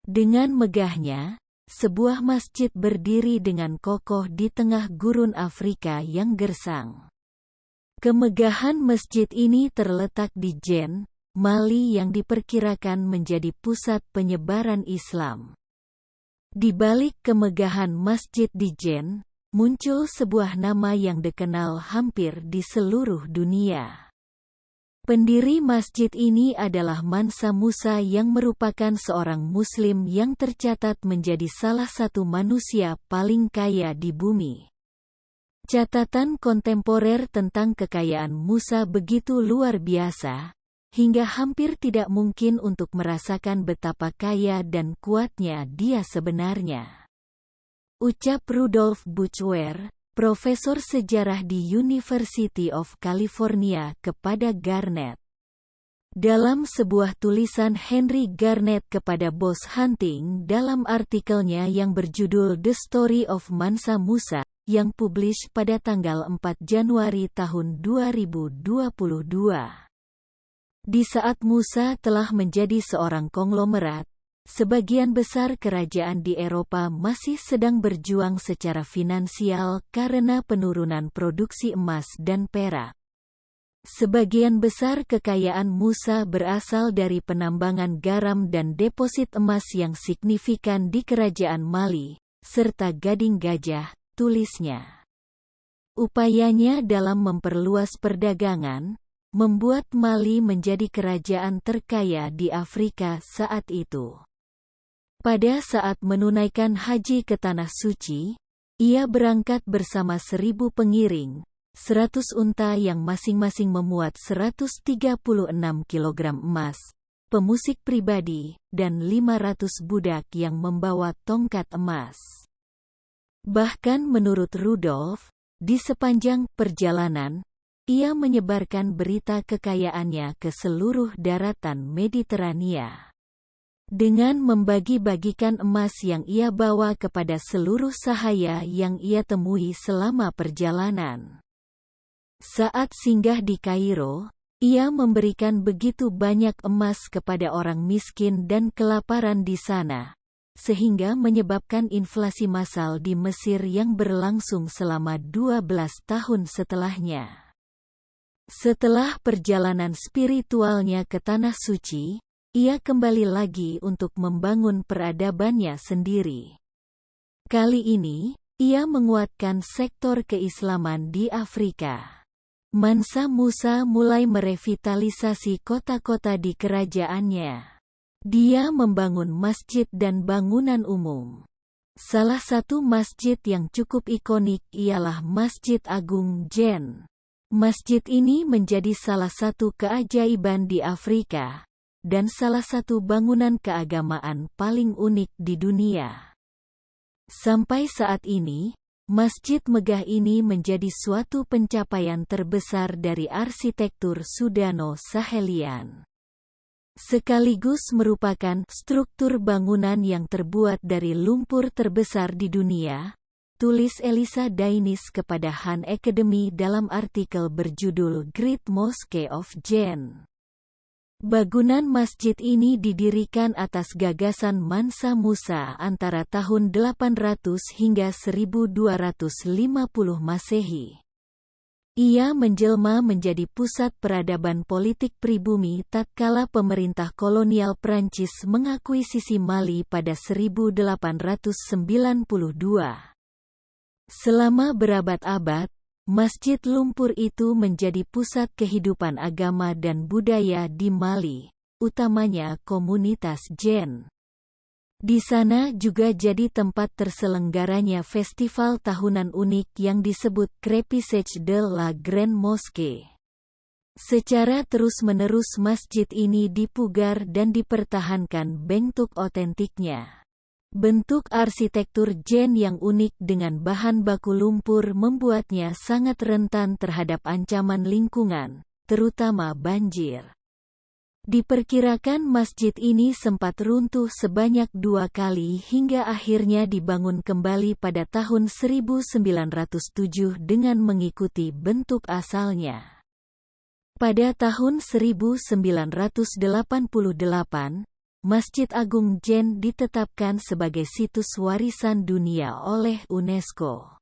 Dengan megahnya, sebuah masjid berdiri dengan kokoh di tengah gurun Afrika yang gersang. Kemegahan masjid ini terletak di Djenné, Mali yang diperkirakan menjadi pusat penyebaran Islam. Di balik kemegahan masjid di Djenné, muncul sebuah nama yang dikenal hampir di seluruh dunia. Pendiri masjid ini adalah Mansa Musa yang merupakan seorang Muslim yang tercatat menjadi salah satu manusia paling kaya di bumi. Catatan kontemporer tentang kekayaan Musa begitu luar biasa, hingga hampir tidak mungkin untuk merasakan betapa kaya dan kuatnya dia sebenarnya. Ucap Rudolf Buchweier, profesor sejarah di University of California kepada Garnett. Dalam sebuah tulisan Henry Garnett kepada Bos Hunting dalam artikelnya yang berjudul The Story of Mansa Musa, yang publish pada tanggal 4 Januari tahun 2022. Di saat Musa telah menjadi seorang konglomerat, sebagian besar kerajaan di Eropa masih sedang berjuang secara finansial karena penurunan produksi emas dan perak. Sebagian besar kekayaan Musa berasal dari penambangan garam dan deposit emas yang signifikan di kerajaan Mali, serta Gading Gajah, tulisnya. Upayanya dalam memperluas perdagangan, membuat Mali menjadi kerajaan terkaya di Afrika saat itu. Pada saat menunaikan haji ke Tanah Suci, ia berangkat bersama 1.000 pengiring, 100 unta yang masing-masing memuat 136 kg emas, pemusik pribadi, dan 500 budak yang membawa tongkat emas. Bahkan menurut Rudolf, di sepanjang perjalanan, ia menyebarkan berita kekayaannya ke seluruh daratan Mediterania. Dengan membagi-bagikan emas yang ia bawa kepada seluruh sahaya yang ia temui selama perjalanan. Saat singgah di Kairo, ia memberikan begitu banyak emas kepada orang miskin dan kelaparan di sana, sehingga menyebabkan inflasi massal di Mesir yang berlangsung selama 12 tahun setelahnya. Setelah perjalanan spiritualnya ke Tanah Suci, ia kembali lagi untuk membangun peradabannya sendiri. Kali ini, ia menguatkan sektor keislaman di Afrika. Mansa Musa mulai merevitalisasi kota-kota di kerajaannya. Dia membangun masjid dan bangunan umum. Salah satu masjid yang cukup ikonik ialah Masjid Agung Djenné. Masjid ini menjadi salah satu keajaiban di Afrika, dan salah satu bangunan keagamaan paling unik di dunia. Sampai saat ini, masjid megah ini menjadi suatu pencapaian terbesar dari arsitektur Sudano-Sahelian. Sekaligus merupakan struktur bangunan yang terbuat dari lumpur terbesar di dunia, tulis Elisa Dainis kepada Han Academy dalam artikel berjudul Great Mosque of Djenné. Bangunan masjid ini didirikan atas gagasan Mansa Musa antara tahun 800 hingga 1250 Masehi. Ia menjelma menjadi pusat peradaban politik pribumi tatkala pemerintah kolonial Prancis mengakuisisi Mali pada 1892. Selama berabad-abad, Masjid lumpur itu menjadi pusat kehidupan agama dan budaya di Mali, utamanya komunitas Djenné. Di sana juga jadi tempat terselenggaranya festival tahunan unik yang disebut Crépissage de la Grande Mosquée. Secara terus-menerus masjid ini dipugar dan dipertahankan bentuk otentiknya. Bentuk arsitektur Djenné yang unik dengan bahan baku lumpur membuatnya sangat rentan terhadap ancaman lingkungan, terutama banjir. Diperkirakan masjid ini sempat runtuh sebanyak 2 kali hingga akhirnya dibangun kembali pada tahun 1907 dengan mengikuti bentuk asalnya. Pada tahun 1988, Masjid Agung Jen ditetapkan sebagai situs warisan dunia oleh UNESCO.